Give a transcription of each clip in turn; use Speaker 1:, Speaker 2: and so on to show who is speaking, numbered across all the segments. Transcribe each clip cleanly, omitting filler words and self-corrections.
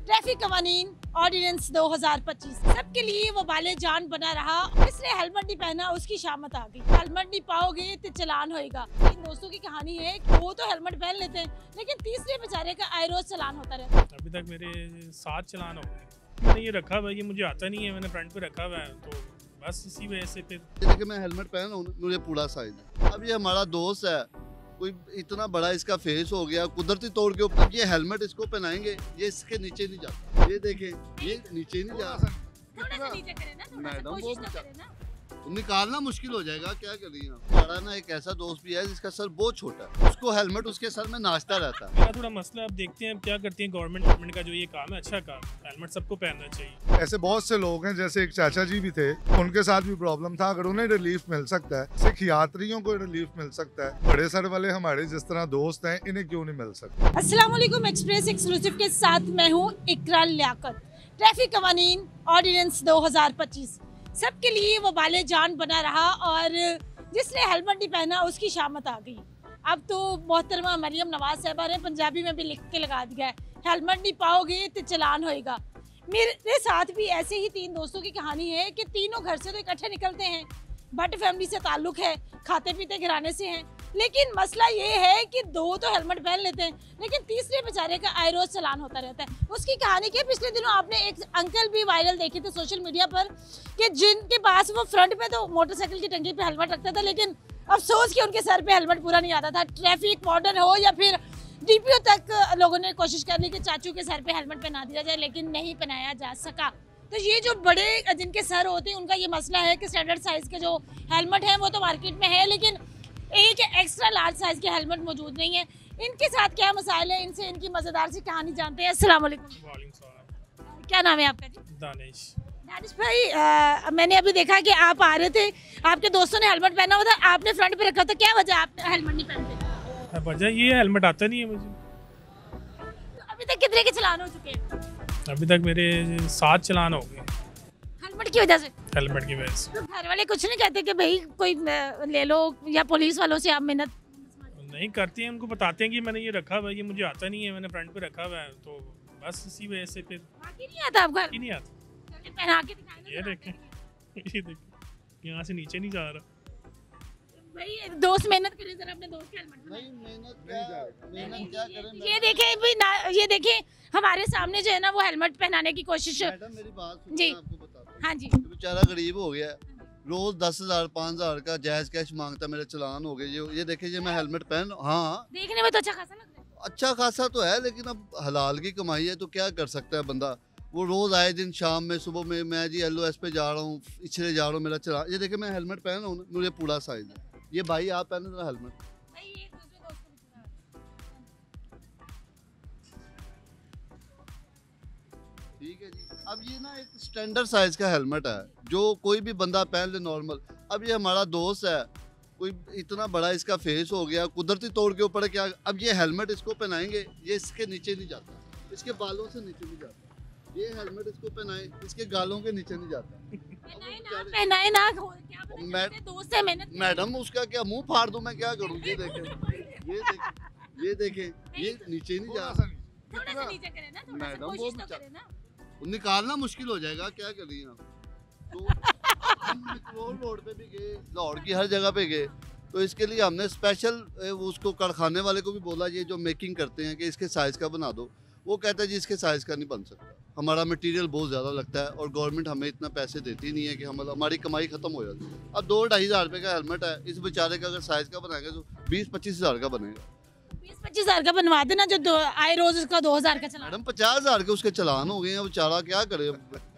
Speaker 1: Traffic कवानीन ordinance 2025 सबके लिए वो बाले जान बना रहा। इसने हेलमेट नहीं पहना उसकी शामत आ गई। हेलमेट नहीं पाओगे तो चलान होएगा। इन दोस्तों की कहानी है कि वो तो हेलमेट पहन लेते हैं लेकिन तीसरे बेचारे का आए रोज चलान होता रहता है।
Speaker 2: अभी तक मेरे 7 चलान हो गए। मैंने ये रखा हुआ है, ये मुझे आता नहीं है, मैंने फ्रंट पे रखा हुआ है, तो बस इसी वजह से फिर
Speaker 3: देखिए मैं हेलमेट पहन रहा हूँ, मुझे पूरा साइज है। अब ये हमारा दोस्त है, कोई इतना बड़ा इसका फेस हो गया कुदरती तौर के ऊपर। ये हेलमेट इसको पहनाएंगे, ये इसके नीचे नहीं जाता। ये देखें, ये नीचे नहीं जा रहा।
Speaker 1: थोड़ा सा नीचे करें ना, थोड़ा सा
Speaker 3: मैडम,
Speaker 1: कोशिश
Speaker 3: वो
Speaker 1: तो करें ना।
Speaker 3: निकालना मुश्किल हो जाएगा, क्या करिए। हमारा ना एक ऐसा दोस्त भी है जिसका सर बहुत छोटा है, उसको हेलमेट उसके सर में नाचता रहता है।
Speaker 2: मेरा थोड़ा मसला, अब देखते हैं अब क्या करती है गवर्नमेंट का जो ये काम है, अच्छा काम, हेलमेट सबको पहनना चाहिए।
Speaker 4: ऐसे बहुत से लोग हैं, जैसे एक चाचा जी भी थे, उनके साथ भी प्रॉब्लम था। अगर उन्हें रिलीफ मिल सकता है, सिख यात्रियों को रिलीफ मिल सकता है, बड़े सर वाले हमारे जिस तरह दोस्त हैं, इन्हें क्यों नहीं मिल सकता।
Speaker 1: अस्सलाम वालेकुम, एक्सप्रेस एक्सक्लूसिव के साथ मैं हूँ इकरा लियाकत। ट्रैफिक कवानीन ऑर्डिनेंस 2025 सबके लिए वो बाले जान बना रहा और जिसने हेलमेट नहीं पहना उसकी शामत आ गई। अब तो मोहतरमा मरियम नवाज साहबा ने पंजाबी में भी लिख के लगा दिया है, हेलमेट नहीं पाओगे तो चलान होएगा। मेरे साथ भी ऐसे ही 3 दोस्तों की कहानी है कि तीनों घर से तो इकट्ठे निकलते हैं, भट्ट फैमिली से ताल्लुक है, खाते पीते घराने से हैं, लेकिन मसला ये है कि 2 तो हेलमेट पहन लेते हैं लेकिन तीसरे बेचारे का आए रोज चलान होता रहता है। उसकी कहानी के पिछले दिनों आपने एक अंकल भी वायरल देखे थे सोशल मीडिया पर कि जिनके पास वो फ्रंट पे तो मोटरसाइकिल की टंकी पे हेलमेट रखता था, लेकिन अफसोस कि उनके सर पे हेलमेट पूरा नहीं आता था। ट्रैफिक वार्डन हो या फिर डीपीओ तक लोगों ने कोशिश कर ली कि चाचू के सर पे हेलमेट पहना दिया जाए, लेकिन नहीं पहनाया जा सका। तो ये जो बड़े जिनके सर होते हैं उनका ये मसला है कि स्टैंडर्ड साइज के जो हेलमेट हैं वो तो मार्केट में है, लेकिन एक एक्स्ट्रा लार्ज साइज के हेलमेट मौजूद नहीं है। इनके साथ क्या मसाइल है, इनसे इनकी मजेदार सी कहानी जानते हैं। अस्सलाम वालेकुम।
Speaker 2: वालेकुम सलाम।
Speaker 1: क्या नाम है आपका जी?
Speaker 2: दानिश।
Speaker 1: दानिश भाई, मैंने अभी देखा कि आप आ रहे थे, आपके दोस्तों ने हेलमेट पहना हुआ था, आपने फ्रंट पे रखा था, क्या वजह आप हेलमेट नहीं पहनते?
Speaker 2: वजह ये हेलमेट आता नहीं है मुझे।
Speaker 1: तो अभी तक कितने के चलान हो चुके हैं?
Speaker 2: अभी तक मेरे 7 चलान हो गए
Speaker 1: हेलमेट की वजह से।
Speaker 2: हेलमेट की वजह से।
Speaker 1: तो घर वाले कुछ नहीं कहते कि भाई कोई ले लो, या पुलिस वालों से आप मेहनत
Speaker 2: नहीं करती हैं, उनको बताते हैं कि मैंने ये रखा हुआ है, ये मुझे आता नहीं है, मैंने फ्रंट पे रखा हुआ है, तो बस इसी वजह से फिर
Speaker 1: बाकी नहीं आता आपका?
Speaker 2: ही नहीं आता।
Speaker 1: चलिए पहना के दिखाएं ना,
Speaker 2: ये
Speaker 1: तो
Speaker 2: देखें,
Speaker 1: आते
Speaker 2: ये देखें, यहाँ से नीचे नहीं जा रहा।
Speaker 1: हैं। भाई दोस्त मेहनत करें जरा अपने दोस्त के हेलमेट में।
Speaker 3: नहीं मेहनत क्या करें।
Speaker 1: ये देखें भी ना, ये देखें हमारे सामने जो है ना वो हेलमेट पहनाने की कोशिश।
Speaker 3: मैडम मेरी बात सुनिए,
Speaker 1: जी।
Speaker 3: मैं आपको बताता हूँ।
Speaker 1: हाँ जी।
Speaker 3: ये बेचारा गरीब हो गया है, रोज 10,000 5,000 का जायज कैश मांगता है, मेरे चलान हो गए। ये देखिए, ये मैं हेलमेट पहन, हाँ
Speaker 1: देखने में तो अच्छा खासा लग रहा है।
Speaker 3: अच्छा खासा तो है, लेकिन अब हलाल की कमाई है तो क्या कर सकता है बंदा। वो रोज आए दिन शाम में सुबह में मैं जी LOS पे जा रहा हूँ, इछले जा रहा हूँ, मेरा चलान। ये देखिए मैं हेलमेट पहन रहा हूँ, मुझे पूरा साइज है। ये भाई आप पहने जरा हेलमेट।
Speaker 1: भाई ये दूसरे दोस्त को भी सुना।
Speaker 3: ठीक है जी। अब ये ना एक स्टैंडर्ड साइज का हेलमेट है जो कोई भी बंदा पहन ले नॉर्मल। अब ये हमारा दोस्त है, कोई इतना बड़ा इसका फेस हो गया कुदरती तौर के ऊपर, क्या अब ये हेलमेट इसको पहनाएंगे, ये इसके नीचे नहीं जाता, इसके बालों से नीचे नहीं जाता। ये हेलमेट इसको पहनाए, इसके गालों के नीचे नहीं जाता।
Speaker 1: पहनाए ना, क्या पता
Speaker 3: मैं-
Speaker 1: कितने दोस्त है मेहनत करें।
Speaker 3: मैडम उसका क्या मुंह फाड़ दूं मैं, क्या करूं। ये देखें, ये देखें, ये नीचे नहीं जा रहा।
Speaker 1: थोड़ा सा नीचे करें ना, थोड़ा सा
Speaker 3: मैडम, वो
Speaker 1: कोशिश तो
Speaker 3: बेचा-
Speaker 1: करें ना।
Speaker 3: निकालना मुश्किल हो जाएगा, क्या करिए आप। तो हम मैक्लोर रोड पे भी गए, लाहौर की हर जगह पे गए, तो इसके लिए हमने स्पेशल उसको कारखाने वाले को भी बोला, ये जो मेकिंग करते हैं कि इसके साइज़ का बना दो। वो कहता है जी इसके साइज़ का नहीं बन सकता, हमारा मटेरियल बहुत ज़्यादा लगता है और गवर्नमेंट हमें इतना पैसे देती नहीं है कि हमारी कमाई ख़त्म हो जाती है। अब 2-2.5 हज़ार रुपये का हेलमेट है, इस बेचारे का अगर साइज़ का बनाएगा तो 20-25 हज़ार का बनेगा।
Speaker 1: 20-25 हज़ार का बनवा देना, जो आए रोज उसका 2,000 का चला।
Speaker 3: मैडम 50 हज़ार के उसके चलान हो गए हैं, बेचारा क्या करे,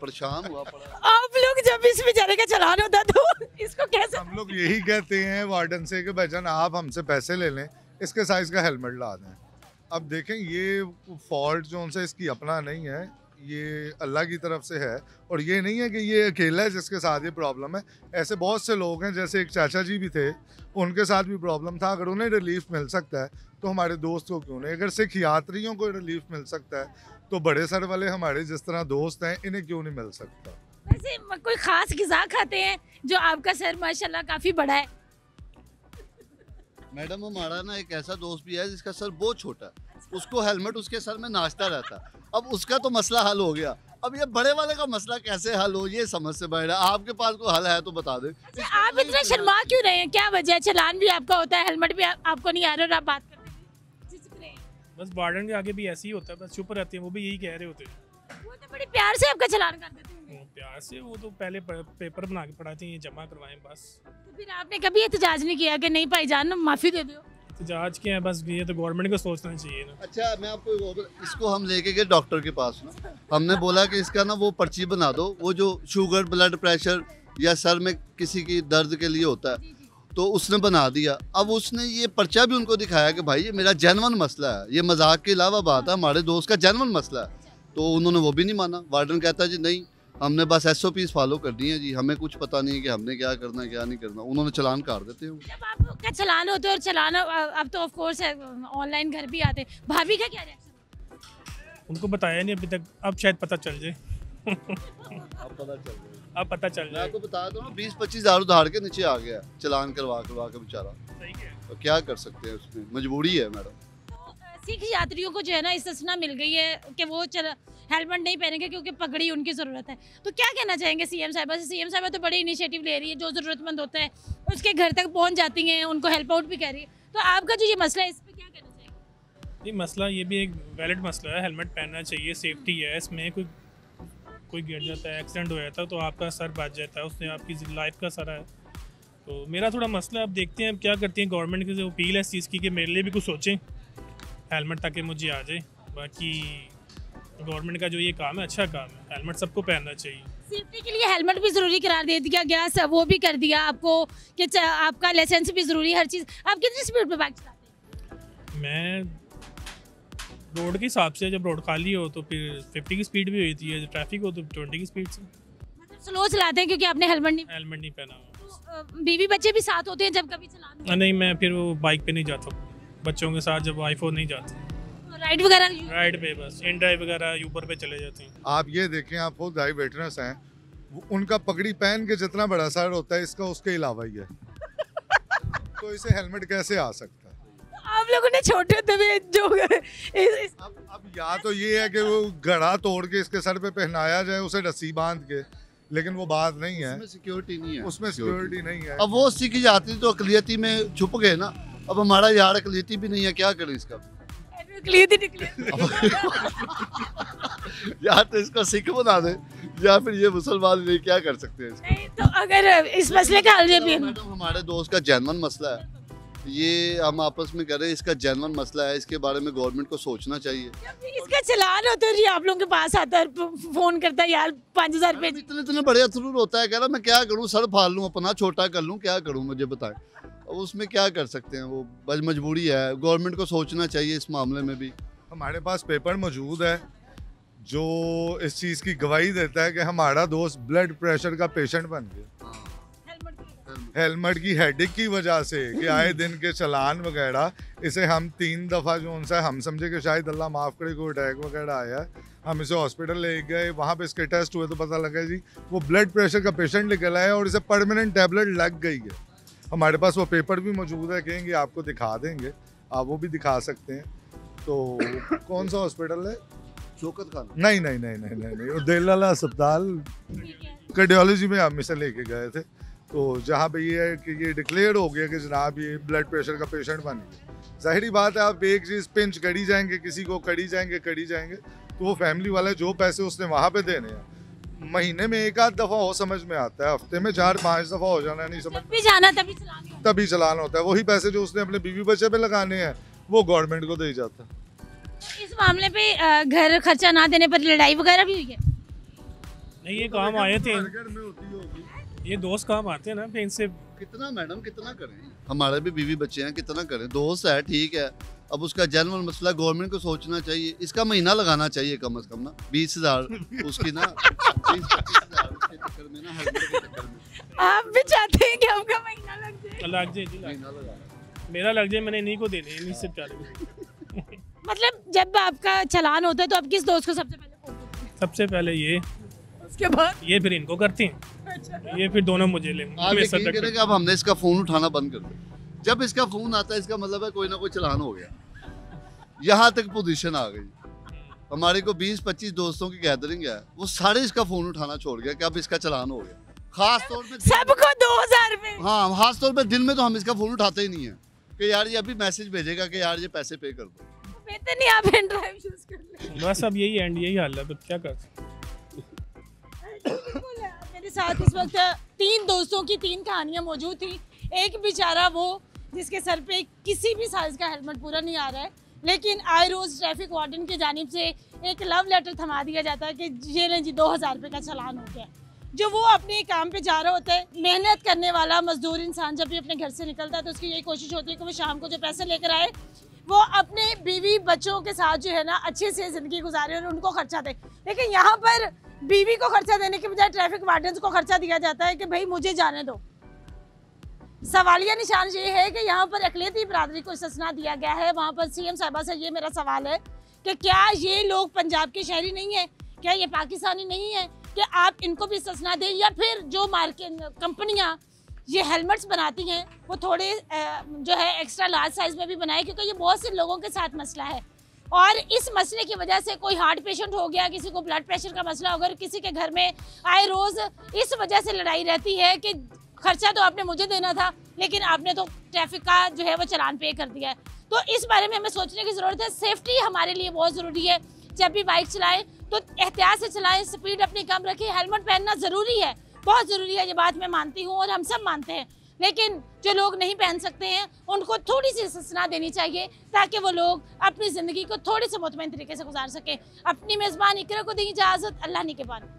Speaker 3: परेशान हुआ पड़ा।
Speaker 1: आप लोग जब इस बेचारे का चलान होता तो इसको कैसे?
Speaker 4: हम लोग यही कहते हैं वार्डन से कि भाईजान आप हमसे पैसे ले लें, इसके साइज का हेलमेट ला दें। अब देखें, ये फॉल्ट जो उनसे इसकी अपना नहीं है, ये अल्लाह की तरफ से है, और ये नहीं है कि ये अकेला है जिसके साथ ये प्रॉब्लम है। ऐसे बहुत से लोग हैं, जैसे एक चाचा जी भी थे, उनके साथ भी प्रॉब्लम था। अगर उन्हें रिलीफ मिल सकता है तो हमारे दोस्त को क्यों नहीं। अगर सिख यात्रियों को रिलीफ मिल सकता है तो बड़े सर वाले हमारे जिस तरह दोस्त हैं, इन्हें क्यों नहीं मिल सकता।
Speaker 1: वैसे कोई खास ग़िज़ा खाते हैं जो आपका सर माशाल्लाह काफ़ी बड़ा है?
Speaker 3: मैडम हमारा ना एक ऐसा दोस्त भी है जिसका सर बहुत छोटा है, उसको हेलमेट उसके सर में नाचता रहता है। अब उसका तो मसला हल हो गया, अब ये बड़े वाले का मसला कैसे हल हो, ये समझ से बाहर है। आपके पास कोई हल है तो बता दे।
Speaker 1: अच्छा, आप इतना शर्मा क्यों रहे हैं, क्या वजह है? चालान भी आपका होता है, हेलमेट भी आपको नहीं आ रहा और आप बात करते हैं, झिझक रहे हैं।
Speaker 2: बस वार्डन के आगे भी ऐसे ही होता है, बस चुप रहते हैं, वो भी यही कह रहे होते हैं।
Speaker 1: वो तो बड़े प्यार से आपका चालान कर देते होंगे।
Speaker 2: प्यार से वो तो पहले पेपर बना के पढ़ाते हैं, ये जमा करवाएं बस।
Speaker 1: तो फिर आपने कभी एहतजाज नहीं किया कि नहीं भाईजान माफी दे दो?
Speaker 2: एहतजाज के हैं बस, ये तो गवर्नमेंट को सोचना चाहिए ना।
Speaker 3: अच्छा, मैं आपको इसको हम लेके गए डॉक्टर के पास ना, हमने बोला कि इसका ना वो पर्ची बना दो, वो जो शुगर, ब्लड प्रेशर या सर में किसी की दर्द के लिए होता है, तो उसने बना दिया। अब उसने ये पर्चा भी उनको दिखाया कि भाई ये मेरा जेन्युइन मसला है, ये मजाक के अलावा बात है, हमारे दोस्त का जेन्युइन मसला है। तो उन्होंने वो भी नहीं माना। वार्डन कहता है जी नहीं, हमने बस SOPs फॉलो कर दी हैं जी, हमें कुछ पता नहीं कि हमने क्या करना है क्या नहीं करना। उन्होंने चालान काट देते हैं।
Speaker 1: जब आपका चालान होता है और चालान अब तो ऑफ कोर्स ऑनलाइन घर भी आते हैं, भाभी का क्या रिएक्शन?
Speaker 2: उनको बताया नहीं अभी तक, अब शायद पता चल जाए।
Speaker 3: अब पता चल गया।
Speaker 2: अब पता चल
Speaker 3: मैं
Speaker 2: जाए।
Speaker 3: आपको बता दूं ना, 20-25 हज़ार उधार के नीचे आ गया चालान करवा के बेचारा।
Speaker 2: सही है।
Speaker 3: तो क्या कर सकते हैं, उसमें मजबूरी है मैडम।
Speaker 1: सिख यात्रियों को जो है ना इस सूचना मिल गई है कि वो हेलमेट नहीं पहनेंगे क्योंकि पगड़ी उनकी ज़रूरत है। तो क्या कहना चाहेंगे सीएम साहिबा से? सीएम साहिबा तो बड़ी इनिशिएटिव ले रही है, जो ज़रूरतमंद होता है उसके घर तक पहुंच जाती हैं, उनको हेल्प आउट भी कर रही है। तो आपका जो ये मसला है, इस पर क्या कहना चाहेंगे?
Speaker 2: ये मसला, ये भी एक वैलिड मसला है, हेलमेट पहनना चाहिए, सेफ्टी है इसमें। कोई गिर जाता है, एक्सीडेंट हो जाता है तो आपका सर बच जाता है, उसने आपकी लाइफ का सर है। तो मेरा थोड़ा मसला है, अब देखते हैं अब क्या करती हैं गवर्नमेंट की जो अपील है इस चीज़ की कि मेरे लिए भी कुछ सोचें हेलमेट ताकि मुझे आ जाए। बाकी गवर्नमेंट का जो ये काम है अच्छा काम है, हेलमेट सबको पहनना चाहिए।
Speaker 1: सेफ्टी के लिए हेलमेट भी ज़रूरी करार दे दिया गया, सब वो भी कर दिया आपको कि आपका लाइसेंस भी ज़रूरी, हर चीज़। आप कितनी स्पीड पे बाइक चलाते हैं?
Speaker 2: मैं रोड के हिसाब से, जब रोड खाली हो तो फिर 50 की स्पीड भी होती है, जब ट्रैफिक हो तो 20 की स्पीड से।
Speaker 1: मतलब स्लो चलाते हैं क्योंकि आपने हेलमेट नहीं
Speaker 2: हेलमेट नहीं पहना हुआ।
Speaker 1: तो, बीवी बच्चे भी साथ होते हैं जब कभी चलाना हो?
Speaker 2: नहीं, मैं फिर वो बाइक पे नहीं जाता बच्चों के साथ, जब iPhone नहीं जाते,
Speaker 1: राइड वगैरह
Speaker 2: राइड पे बस इन ड्राइव वगैरह यूबर पे चले जाते हैं।
Speaker 4: आप ये देखें, आप खुद ड्राइव वेटरन्स हैं, उनका पगड़ी पहन के जितना बड़ा सर होता है इसका उसके अलावा ही है। तो इसे हेलमेट कैसे आ सकता है?
Speaker 1: आप लोगों ने छोटे होते हुए जो
Speaker 4: अब या तो ये है कि वो घड़ा तोड़ के इसके सर पे पहनाया जाए, उसे रस्सी बांध के, लेकिन वो बात नहीं है,
Speaker 3: उसमें सिक्योरिटी नहीं है।
Speaker 4: उसमें सिक्योरिटी नहीं है।
Speaker 3: अब वो सीखी जाती तो अकलियती में छुप गए ना। अब हमारा यार अकलियती भी नहीं है, क्या करें इसका? या तो इसका सिख बना दे या फिर ये मुसलमान नहीं, क्या कर सकते हैं इसका?
Speaker 1: नहीं, तो अगर इस मसले का हल भी
Speaker 3: मैडम हमारे दोस्त का जेन्युइन मसला है, ये हम आपस में कर रहे हैं, इसका जेन्युइन मसला है, इसके बारे में गवर्नमेंट को सोचना चाहिए।
Speaker 1: इसका चालान होता है जी, आप लोगों के पास आता है, फोन करता है यार 5000 रुपए।
Speaker 3: इतने इतने बड़े अथरूर होता है, कह रहा मैं क्या करूं, सर फाड़ लूं अपना, छोटा कर लूं, क्या करूं मुझे बताएं। अब उसमें क्या कर सकते हैं, वो बस मजबूरी है, गवर्नमेंट को सोचना चाहिए इस मामले में भी।
Speaker 4: हमारे पास पेपर मौजूद है जो इस चीज़ की गवाही देता है कि हमारा दोस्त ब्लड प्रेशर का पेशेंट बन गया हेलमेट की हेडेक की वजह से, कि आए दिन के चालान वगैरह, इसे हम 3 दफ़ा जो उनसे हम समझे कि शायद अल्लाह माफ़ करे कोई अटैक वगैरह आया है, हम इसे हॉस्पिटल ले गए, वहाँ पे इसके टेस्ट हुए तो पता लगा जी वो ब्लड प्रेशर का पेशेंट निकला है और इसे परमानेंट टैबलेट लग गई है। हमारे पास वो पेपर भी मौजूद है, कहेंगे आपको दिखा देंगे, आप वो भी दिखा सकते हैं। तो कौन सा हॉस्पिटल है?
Speaker 3: शौकत खान?
Speaker 4: नहीं, वो दिल वाला अस्पताल कार्डियोलॉजी में हम इसे लेके गए थे, तो जहाँ पे ये है कि ये डिक्लेयर हो गया कि जनाब ये ब्लड प्रेशर का पेशेंट बन गया। जाहिर बात है, आप एक चीज़ पिंच करी जाएंगे, किसी को करी जाएंगे, तो वो फैमिली वाले जो पैसे उसने वहाँ पे देने हैं, महीने में 1-8 दफ़ा हो समझ में आता है, हफ्ते में 4-5 दफ़ा हो जाना नहीं समझ
Speaker 1: भी जाना
Speaker 4: तभी चलान होता है। वही पैसे जो उसने अपने बीवी बच्चे पे लगाने हैं वो गवर्नमेंट को दे जाता है।
Speaker 1: इस मामले पे घर खर्चा ना देने पर लड़ाई वगैरह भी हुई है?
Speaker 2: नहीं, ये काम आए थे,
Speaker 3: घर में होती होगी,
Speaker 2: ये दोस्त काम आते हैं ना, फिर इनसे
Speaker 3: कितना मैडम कितना करें, हमारे भी बीवी बच्चे हैं, कितना करें, दोस्त है ठीक है। अब उसका जेन्युइन मसला गवर्नमेंट को सोचना चाहिए, इसका महीना लगाना चाहिए कम से कम ना, 20,000 उसकी ना 20-25,000 उसके चक्कर में ना, हेलमेट के चक्कर में।
Speaker 1: आप भी चाहते हैं कि आपका महीना लग जाए?
Speaker 2: लग जाए जी,
Speaker 3: महीना लगा,
Speaker 2: मेरा लग जाए, मैंने इन्हीं को देने, इन्हीं से चालू।
Speaker 1: मतलब जब आपका चालान होता है तो आप किस दोस्त को सबसे पहले फोन करते हैं?
Speaker 2: सबसे पहले ये,
Speaker 1: उसके बाद
Speaker 2: ये फिर इनको करती हैं, ये फिर दोनों मुझे ले।
Speaker 3: आप यकीन करें कि अब हमने इसका फ़ोन उठाना बंद कर दिया। जब इसका फ़ोन आता है इसका मतलब है कोई ना कोई चालान हो गया, यहाँ तक पोजीशन आ गई। हमारे को 20-25 दोस्तों की गैदरिंग है, वो सारे इसका फ़ोन उठाना छोड़ गया कि अब इसका चालान हो गया। खास तौर पे
Speaker 1: सबको 2000 रुपए।
Speaker 3: हाँ, खास तौर पे दिन में तो हम इसका फ़ोन उठाते ही नहीं है कि यार ये अभी मैसेज भेजेगा कि यार ये पैसे पे कर दो।
Speaker 1: बेहतर नहीं आप पेन ड्राइव यूज कर ले।
Speaker 2: बस अब यही एंड यही हाल है, तो क्या कर सकते
Speaker 1: बिल्कुल है। मेरे साथ इस वक्त 3 दोस्तों की 3 कहानियां मौजूद थी। एक बेचारा वो जिसके सर पे किसी भी साइज का हेलमेट पूरा नहीं आ रहा है, लेकिन आए रोज़ ट्रैफिक वार्डन की जानिब से एक लव लेटर थमा दिया जाता है कि ये लें जी 2000 रुपये का चालान हो गया। जो वो अपने काम पे जा रहा होता है, मेहनत करने वाला मजदूर इंसान जब भी अपने घर से निकलता है तो उसकी यही कोशिश होती है कि वो शाम को जो पैसे लेकर आए वो अपने बीवी बच्चों के साथ जो है ना अच्छे से ज़िंदगी गुजारे और उनको खर्चा दे। लेकिन यहाँ पर बीवी को खर्चा देने के बजाय ट्रैफिक वार्डन्स को खर्चा दिया जाता है कि भाई मुझे जाने दो। सवालिया निशान ये है कि यहाँ पर अकलियती बरादरी को ससना दिया गया है। वहाँ पर सीएम साहिबा से ये मेरा सवाल है कि क्या ये लोग पंजाब के शहरी नहीं है, क्या ये पाकिस्तानी नहीं है कि आप इनको भी ससना दें, या फिर जो मार्केट कंपनियाँ ये हेलमेट्स बनाती हैं वो थोड़े जो है एक्स्ट्रा लार्ज साइज़ में भी बनाए, क्योंकि ये बहुत से लोगों के साथ मसला है। और इस मसले की वजह से कोई हार्ट पेशेंट हो गया, किसी को ब्लड प्रेशर का मसला होगा, किसी के घर में आए रोज़ इस वजह से लड़ाई रहती है कि खर्चा तो आपने मुझे देना था लेकिन आपने तो ट्रैफिक का जो है वो चालान पे कर दिया है। तो इस बारे में हमें सोचने की ज़रूरत है। सेफ्टी हमारे लिए बहुत ज़रूरी है। जब भी बाइक चलाएं तो एहतियात से चलाएं, स्पीड अपनी कम रखें, हेलमेट पहनना ज़रूरी है, बहुत ज़रूरी है। ये बात मैं मानती हूँ और हम सब मानते हैं, लेकिन जो लोग नहीं पहन सकते हैं उनको थोड़ी सी ससना देनी चाहिए ताकि वो लोग अपनी ज़िंदगी को थोड़ी सी मुतमईन तरीके से गुजार सकें। अपनी मेज़बान इकरा को दी इजाज़त। अल्लाह निगहबान।